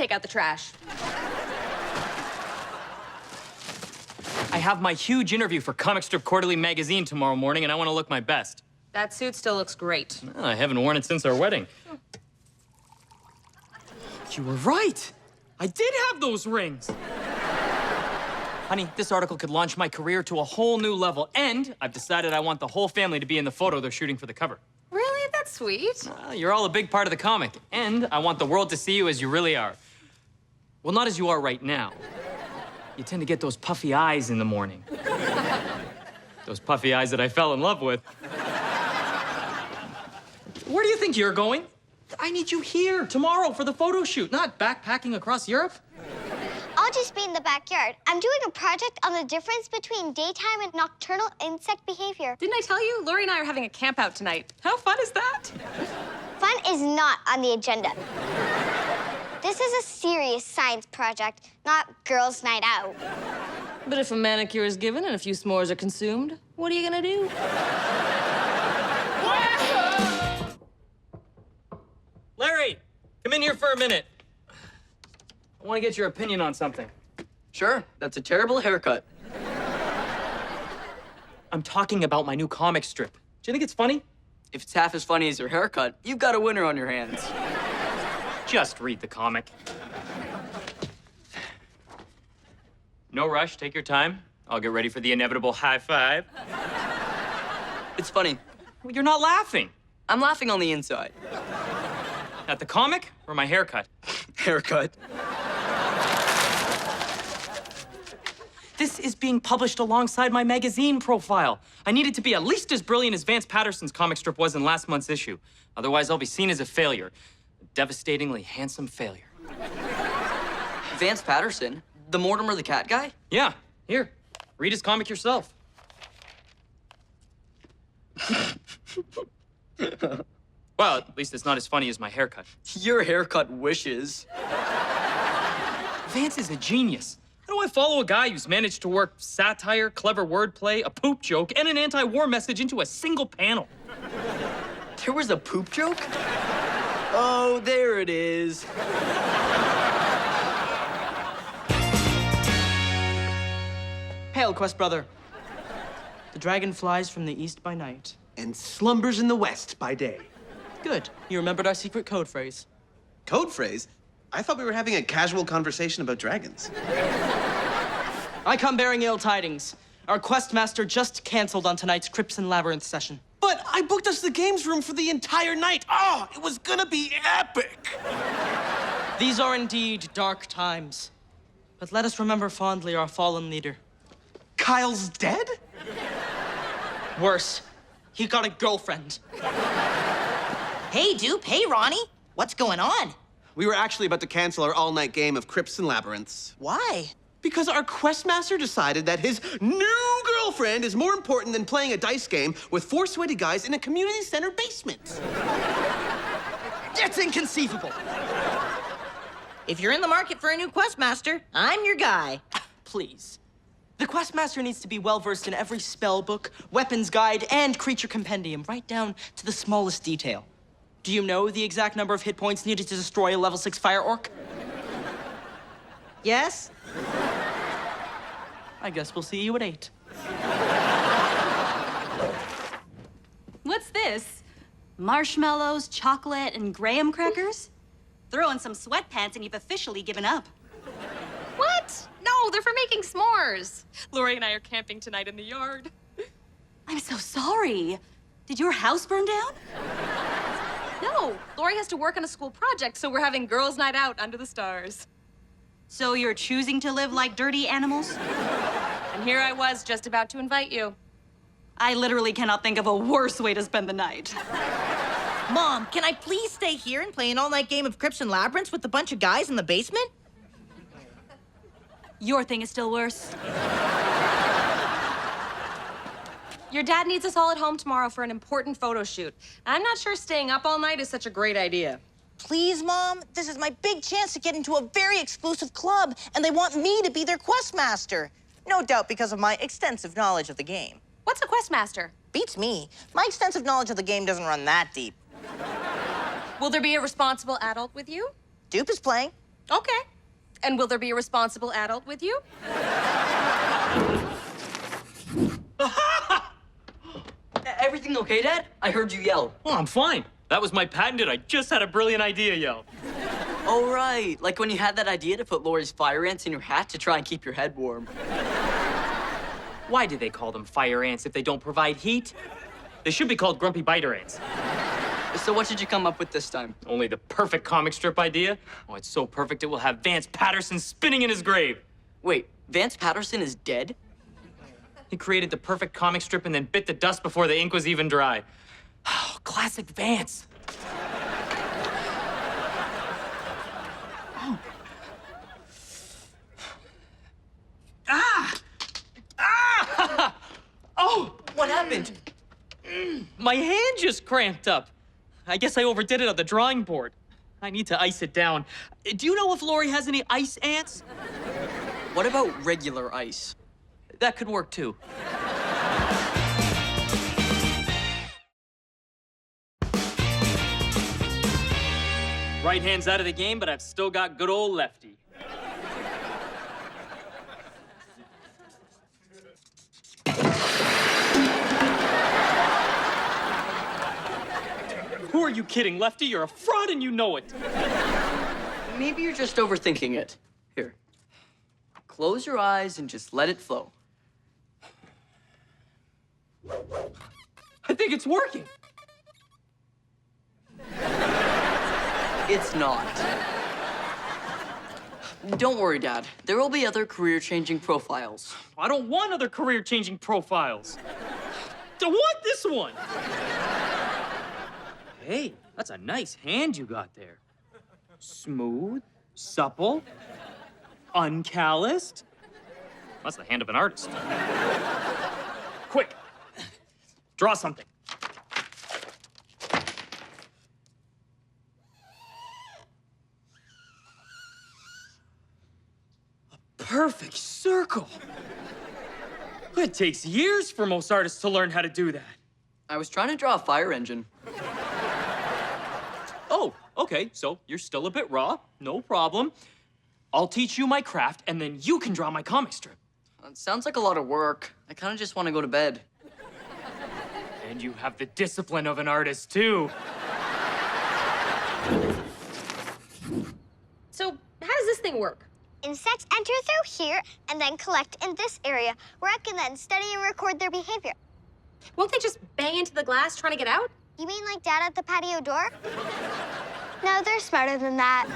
take out the trash. I have my huge interview for Comic Strip Quarterly magazine tomorrow morning, and I want to look my best. That suit still looks great. Well, I haven't worn it since our wedding. You were right. I did have those rings. Honey, this article could launch my career to a whole new level, and I've decided I want the whole family to be in the photo they're shooting for the cover. Really? That's sweet. You're all a big part of the comic, and I want the world to see you as you really are. Well, not as you are right now. You tend to get those puffy eyes in the morning. Those puffy eyes that I fell in love with. Where do you think you're going? I need you here tomorrow for the photo shoot, not backpacking across Europe. I'll just be in the backyard. I'm doing a project on the difference between daytime and nocturnal insect behavior. Didn't I tell you? Lori and I are having a campout tonight. How fun is that? Fun is not on the agenda. This is a serious science project, not girls' night out. But if a manicure is given and a few s'mores are consumed, what are you gonna do? Larry, come in here for a minute. I want to get your opinion on something. Sure, that's a terrible haircut. I'm talking about my new comic strip. Do you think it's funny? If it's half as funny as your haircut, you've got a winner on your hands. Just read the comic. No rush, take your time. I'll get ready for the inevitable high five. It's funny. Well, you're not laughing. I'm laughing on the inside. At the comic or my haircut? Haircut. This is being published alongside my magazine profile. I need it to be at least as brilliant as Vance Patterson's comic strip was in last month's issue. Otherwise, I'll be seen as a failure. A devastatingly handsome failure. Vance Patterson? The Mortimer the Cat guy? Yeah, here. Read his comic yourself. Well, at least it's not as funny as my haircut. Your haircut wishes. Vance is a genius. How do I follow a guy who's managed to work satire, clever wordplay, a poop joke, and an anti-war message into a single panel? There was a poop joke? Oh, there it is. Hail, quest brother. The dragon flies from the east by night. And slumbers in the west by day. Good. You remembered our secret code phrase. Code phrase? I thought we were having a casual conversation about dragons. I come bearing ill tidings. Our quest master just canceled on tonight's Crypts and Labyrinth session. But I booked us the games room for the entire night. Oh, it was gonna be epic. These are indeed dark times. But let us remember fondly our fallen leader. Kyle's dead? Worse, he got a girlfriend. Hey, Dupe. Hey, Ronnie. What's going on? We were actually about to cancel our all-night game of Crypts and Labyrinths. Why? Because our quest master decided that his new girlfriend is more important than playing a dice game with four sweaty guys in a community center basement. That's inconceivable. If you're in the market for a new questmaster, I'm your guy. Please. The questmaster needs to be well-versed in every spell book, weapons guide, and creature compendium, right down to the smallest detail. Do you know the exact number of hit points needed to destroy a level 6 fire orc? Yes? I guess we'll see you at 8. What's this? Marshmallows, chocolate, and graham crackers? Throw in some sweatpants and you've officially given up. What? No, they're for making s'mores. Lori and I are camping tonight in the yard. I'm so sorry. Did your house burn down? No, Lori has to work on a school project, so we're having girls' night out under the stars. So you're choosing to live like dirty animals? And here I was just about to invite you. I literally cannot think of a worse way to spend the night. Mom, can I please stay here and play an all-night game of Crypts and Labyrinths with a bunch of guys in the basement? Your thing is still worse. Your dad needs us all at home tomorrow for an important photo shoot. I'm not sure staying up all night is such a great idea. Please, Mom. This is my big chance to get into a very exclusive club, and they want me to be their questmaster. No doubt because of my extensive knowledge of the game. What's a questmaster? Beats me. My extensive knowledge of the game doesn't run that deep. Will there be a responsible adult with you? Dupe is playing. Okay. And will there be a responsible adult with you? Everything okay, Dad? I heard you yell. Oh, I'm fine. That was my patented, I just had a brilliant idea yell. Oh, right. Like when you had that idea to put Lori's fire ants in your hat to try and keep your head warm. Why do they call them fire ants if they don't provide heat? They should be called grumpy biter ants. So what did you come up with this time? Only the perfect comic strip idea. Oh, it's so perfect it will have Vance Patterson spinning in his grave. Wait, Vance Patterson is dead? He created the perfect comic strip and then bit the dust before the ink was even dry. Oh, classic Vance. Oh. Ah! Ah! Oh! What happened? My hand just cramped up. I guess I overdid it on the drawing board. I need to ice it down. Do you know if Lori has any ice ants? What about regular ice? That could work too. Right hand's out of the game, but I've still got good old lefty. Who are you kidding, Lefty? You're a fraud and you know it. Maybe you're just overthinking it. Here. Close your eyes and just let it flow. I think it's working. It's not. Don't worry, Dad. There will be other career-changing profiles. I don't want other career-changing profiles. I want this one. Hey, that's a nice hand you got there. Smooth, supple, uncalloused. That's the hand of an artist. Quick, draw something. A perfect circle. It takes years for most artists to learn how to do that. I was trying to draw a fire engine. Oh, okay, so you're still a bit raw. No problem. I'll teach you my craft, and then you can draw my comic strip. It sounds like a lot of work. I kind of just want to go to bed. And you have the discipline of an artist, too. So, how does this thing work? Insects enter through here and then collect in this area, where I can then study and record their behavior. Won't they just bang into the glass trying to get out? You mean like Dad at the patio door? No, they're smarter than that.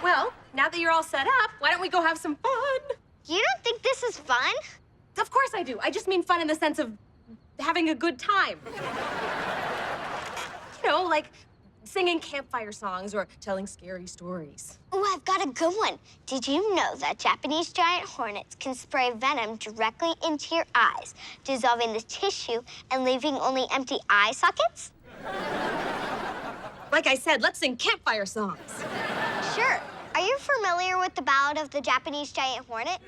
Well, now that you're all set up, why don't we go have some fun? You don't think this is fun? Of course I do. I just mean fun in the sense of having a good time. You know, like singing campfire songs or telling scary stories. Oh, I've got a good one. Did you know that Japanese giant hornets can spray venom directly into your eyes, dissolving the tissue and leaving only empty eye sockets? Like I said, let's sing campfire songs. Sure. Are you familiar with the Ballad of the Japanese Giant Hornet?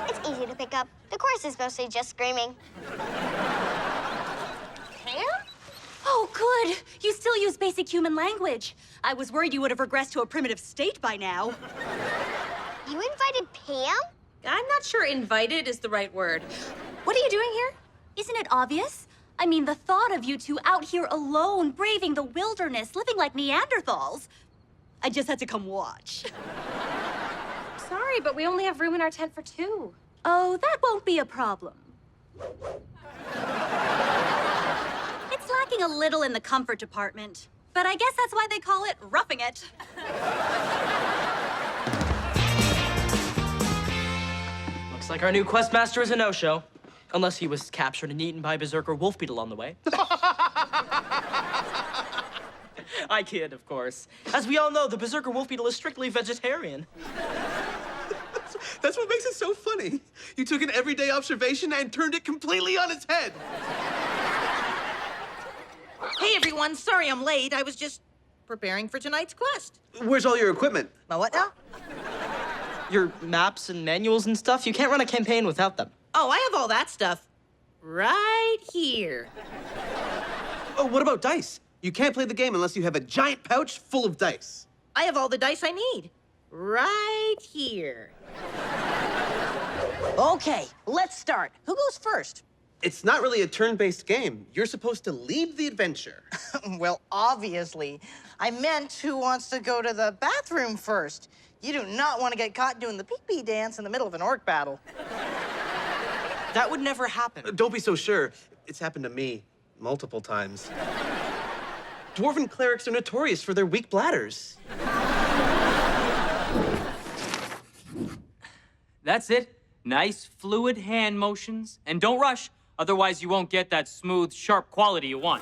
It's easy to pick up. The chorus is mostly just screaming. Camp? Oh, good. You still use basic human language. I was worried you would have regressed to a primitive state by now. You invited Pam? I'm not sure invited is the right word. What are you doing here? Isn't it obvious? I mean, the thought of you two out here alone, braving the wilderness, living like Neanderthals. I just had to come watch. Sorry, but we only have room in our tent for two. Oh, that won't be a problem. It's lacking a little in the comfort department, but I guess that's why they call it roughing it. Looks like our new quest master is a no-show. Unless he was captured and eaten by a berserker wolf beetle on the way. I kid, of course. As we all know, the berserker wolf beetle is strictly vegetarian. That's what makes it so funny. You took an everyday observation and turned it completely on its head. Hey, everyone. Sorry I'm late. I was just preparing for tonight's quest. Where's all your equipment? My what now? Your maps and manuals and stuff, you can't run a campaign without them. Oh, I have all that stuff right here. Oh, what about dice? You can't play the game unless you have a giant pouch full of dice. I have all the dice I need. Right here. Okay, let's start. Who goes first? It's not really a turn-based game. You're supposed to lead the adventure. Well, obviously. I meant who wants to go to the bathroom first. You do not want to get caught doing the pee-pee dance in the middle of an orc battle. That would never happen. Don't be so sure. It's happened to me multiple times. Dwarven clerics are notorious for their weak bladders. That's it. Nice, fluid hand motions. And don't rush, otherwise you won't get that smooth, sharp quality you want.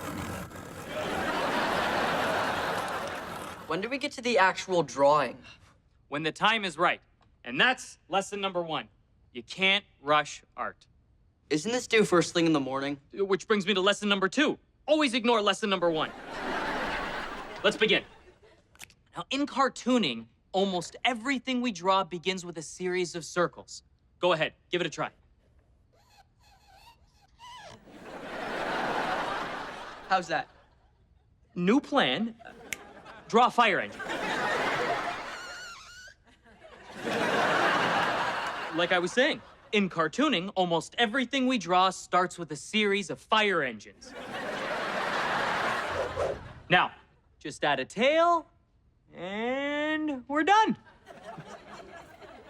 When do we get to the actual drawing? When the time is right. And that's lesson number 1. You can't rush art. Isn't this due first thing in the morning? Which brings me to lesson number 2. Always ignore lesson number 1. Let's begin. Now, in cartooning, almost everything we draw begins with a series of circles. Go ahead, give it a try. How's that? New plan. Draw a fire engine. Like I was saying, in cartooning, almost everything we draw starts with a series of fire engines. Now, just add a tail, and we're done.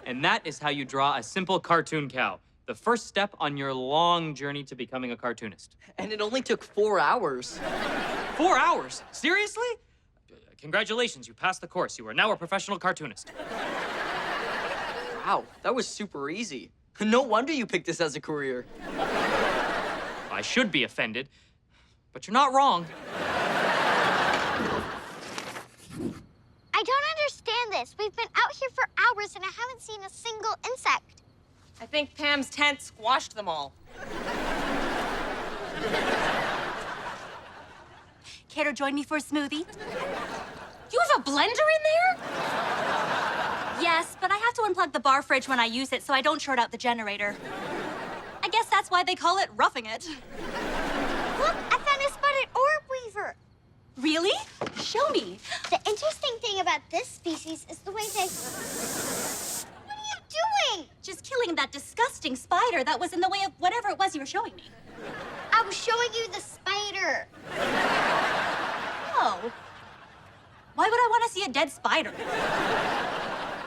And that is how you draw a simple cartoon cow, the first step on your long journey to becoming a cartoonist. And it only took 4 hours. 4 hours? Seriously? Congratulations, you passed the course. You are now a professional cartoonist. Wow, that was super easy. No wonder you picked this as a career. I should be offended, but you're not wrong. I don't understand this. We've been out here for hours and I haven't seen a single insect. I think Pam's tent squashed them all. Care to join me for a smoothie? You have a blender in there? Yes, but I have to unplug the bar fridge when I use it so I don't short out the generator. I guess that's why they call it roughing it. Look, I found a spotted orb weaver. Really? Show me. The interesting thing about this species is the way they... What are you doing? Just killing that disgusting spider that was in the way of whatever it was you were showing me. I was showing you the spider. Oh. Why would I want to see a dead spider?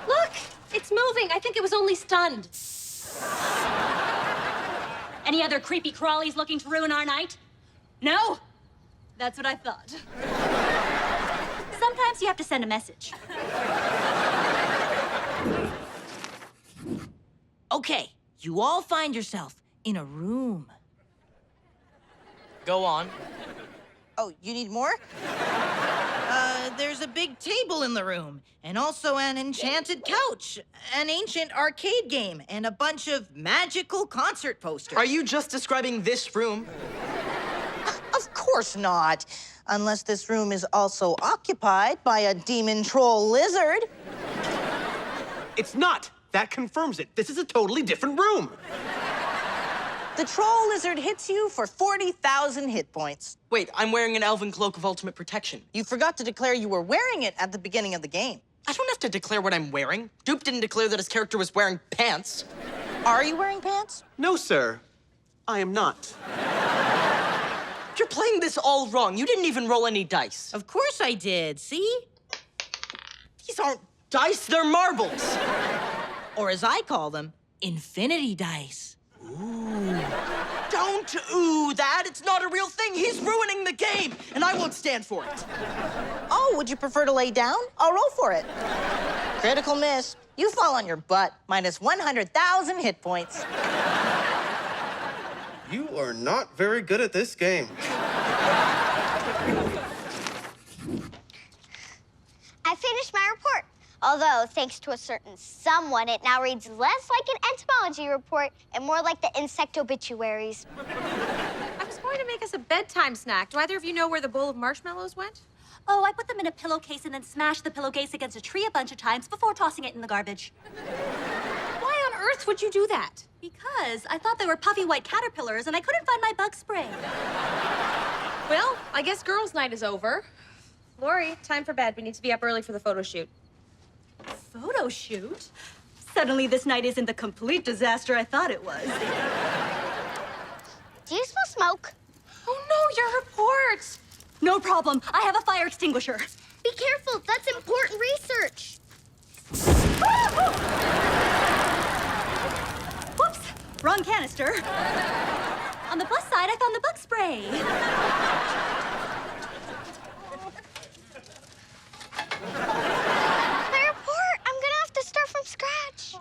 Look, it's moving. I think it was only stunned. Any other creepy crawlies looking to ruin our night? No? That's what I thought. Sometimes you have to send a message. Okay, you all find yourself in a room. Go on. Oh, you need more? There's a big table in the room, and also an enchanted couch, an ancient arcade game, and a bunch of magical concert posters. Are you just describing this room? Of course not. Unless this room is also occupied by a demon troll lizard. It's not. That confirms it. This is a totally different room. The troll lizard hits you for 40,000 hit points. Wait, I'm wearing an elven cloak of ultimate protection. You forgot to declare you were wearing it at the beginning of the game. I don't have to declare what I'm wearing. Dupe didn't declare that his character was wearing pants. Are you wearing pants? No, sir. I am not. You're playing this all wrong. You didn't even roll any dice. Of course I did, see? These aren't dice, they're marbles. Or as I call them, infinity dice. Don't ooh that. It's not a real thing. He's ruining the game, and I won't stand for it. Oh, would you prefer to lay down? I'll roll for it. Critical miss. You fall on your butt, minus 100,000 hit points. You are not very good at this game. I finished my report. Although, thanks to a certain someone, it now reads less like an entomology report and more like the insect obituaries. I was going to make us a bedtime snack. Do either of you know where the bowl of marshmallows went? Oh, I put them in a pillowcase and then smashed the pillowcase against a tree a bunch of times before tossing it in the garbage. Why on earth would you do that? Because I thought they were puffy white caterpillars and I couldn't find my bug spray. Well, I guess girls' night is over. Lori, time for bed. We need to be up early for the photo shoot. Photo shoot? Suddenly this night isn't the complete disaster I thought it was. Do you smell smoke? Oh no, your report! No problem. I have a fire extinguisher. Be careful, that's important research. Whoops, wrong canister. On the plus side, I found the bug spray. My report, I'm gonna have to start from scratch.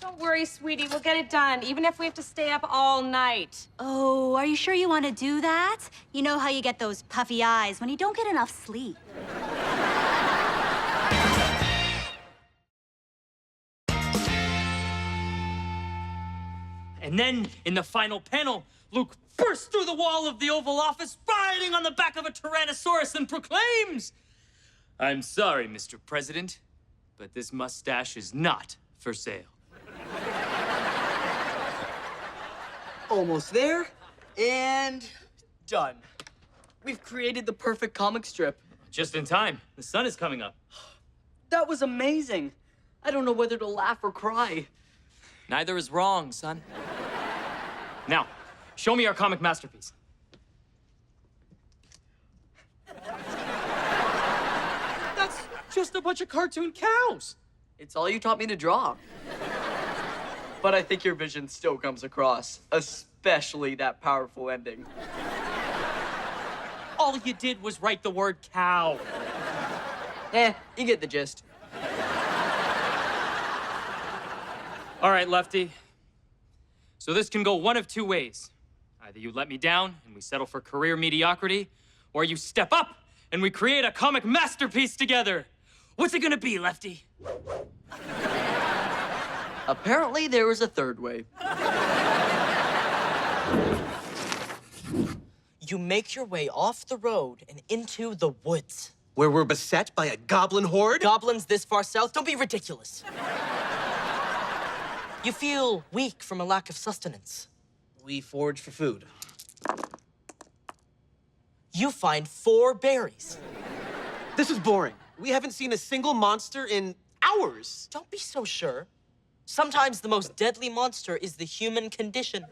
Don't worry, sweetie. We'll get it done, even if we have to stay up all night. Oh, are you sure you want to do that? You know how you get those puffy eyes when you don't get enough sleep. And then, in the final panel, Luke bursts through the wall of the Oval Office, riding on the back of a Tyrannosaurus, and proclaims, "I'm sorry, Mr. President, but this mustache is not for sale." Almost there, and done. We've created the perfect comic strip. Just in time. The sun is coming up. That was amazing. I don't know whether to laugh or cry. Neither is wrong, son. Now, show me our comic masterpiece. That's just a bunch of cartoon cows. It's all you taught me to draw. But I think your vision still comes across, especially that powerful ending. All you did was write the word cow. You get the gist. All right, Lefty. So this can go one of two ways. Either you let me down and we settle for career mediocrity, or you step up and we create a comic masterpiece together. What's it gonna be, Lefty? Apparently, there was a third way. You make your way off the road and into the woods. Where we're beset by a goblin horde? Goblins this far south? Don't be ridiculous. You feel weak from a lack of sustenance. We forage for food. You find 4 berries. This is boring. We haven't seen a single monster in hours. Don't be so sure. Sometimes the most deadly monster is the human condition.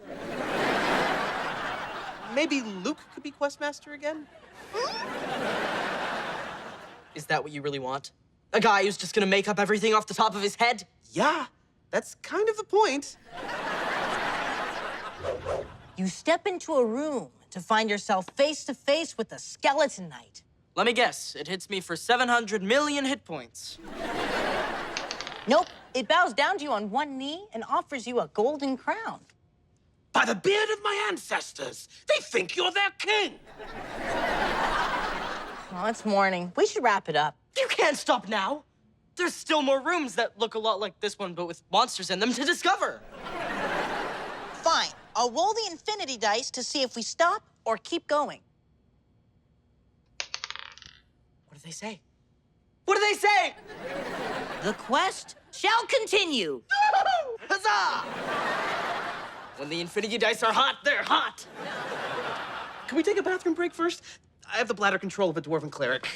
Maybe Luke could be Questmaster again? Is that what you really want? A guy who's just gonna make up everything off the top of his head? Yeah, that's kind of the point. You step into a room to find yourself face to face with the skeleton knight. Let me guess, it hits me for 700 million hit points. Nope, it bows down to you on one knee and offers you a golden crown. By the beard of my ancestors, they think you're their king. Well, it's morning. We should wrap it up. You can't stop now. There's still more rooms that look a lot like this one, but with monsters in them to discover. Fine. I'll roll the infinity dice to see if we stop or keep going. What do they say? What do they say? The quest shall continue. Huzzah! When the infinity dice are hot, they're hot. Can we take a bathroom break first? I have the bladder control of a dwarven cleric.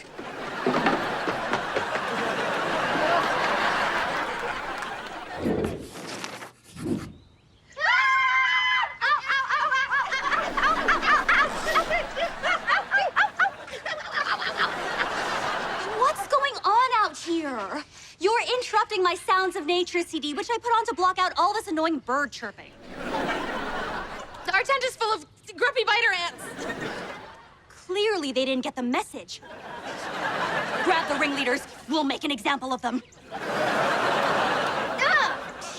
What's going on out here? You're interrupting my Sounds of Nature CD, which I put on to block out all this annoying bird chirping. Our tent is full of grumpy biter ants. Clearly, they didn't get the message. Grab the ringleaders. We'll make an example of them.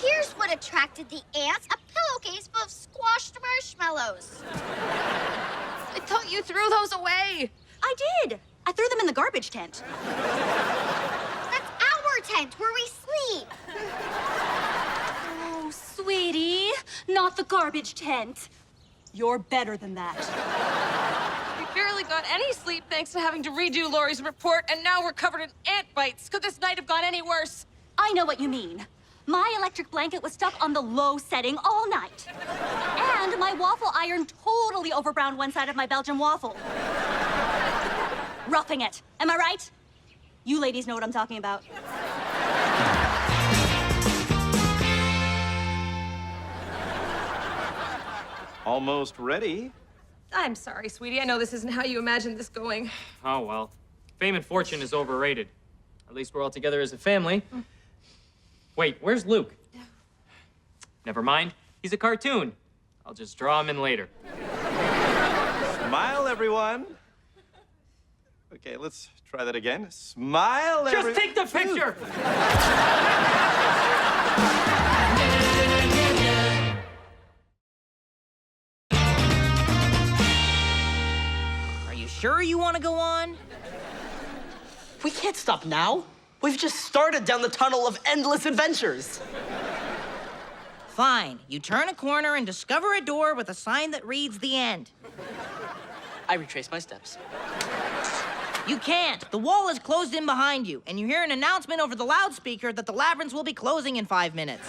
Here's what attracted the ants, a pillowcase full of squashed marshmallows. I thought you threw those away. I did. I threw them in the garbage tent. That's our tent where we sleep. Oh, sweetie, not the garbage tent. You're better than that. We barely got any sleep thanks to having to redo Lori's report, and now we're covered in ant bites. Could this night have gone any worse? I know what you mean. My electric blanket was stuck on the low setting all night. And my waffle iron totally overbrowned one side of my Belgian waffle. Roughing it. Am I right? You ladies know what I'm talking about. Almost ready. I'm sorry, sweetie. I know this isn't how you imagined this going. Oh, well. Fame and fortune is overrated. At least we're all together as a family. Wait, where's Luke? Never mind. He's a cartoon. I'll just draw him in later. Smile, everyone. Okay, let's try that again. Smile, everyone. Just take the picture! Are you sure you want to go on? We can't stop now. We've just started down the tunnel of endless adventures. Fine. You turn a corner and discover a door with a sign that reads the end. I retrace my steps. You can't. The wall is closed in behind you, and you hear an announcement over the loudspeaker that the labyrinths will be closing in 5 minutes.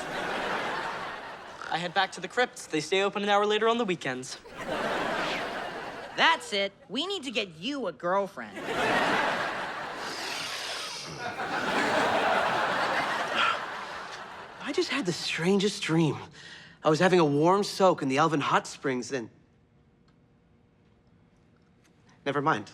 I head back to the crypts. They stay open an hour later on the weekends. That's it. We need to get you a girlfriend. I just had the strangest dream. I was having a warm soak in the Elven hot springs and... Never mind.